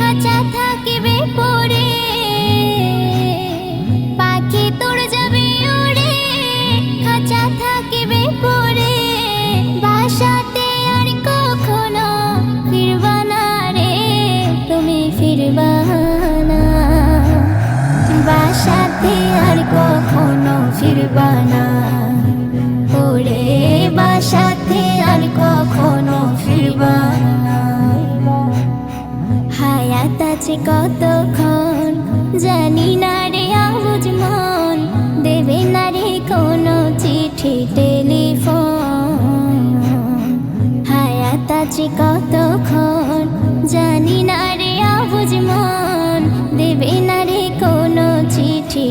খাঁচা থাকিবে পড়ে, পাখি তোর যাবে উড়ে, খাঁচা থাকিবে পড়ে। বাসাতে আর কখনো ফিরবা না রে, তুমি ফিরবা না। বাসাতে আর কখনো ফিরবা না, ওরে বাসাতে আর কখনো ফিরবা না। হায়াত আছে কতক্ষণ জানি না রে আবুঝ মন, দেবে না রে কোনো চিঠি টেলিফোন। হায়াত আছে কতক্ষণ জানি না রে আবুঝ মন, দেবে না রে কোনো চিঠি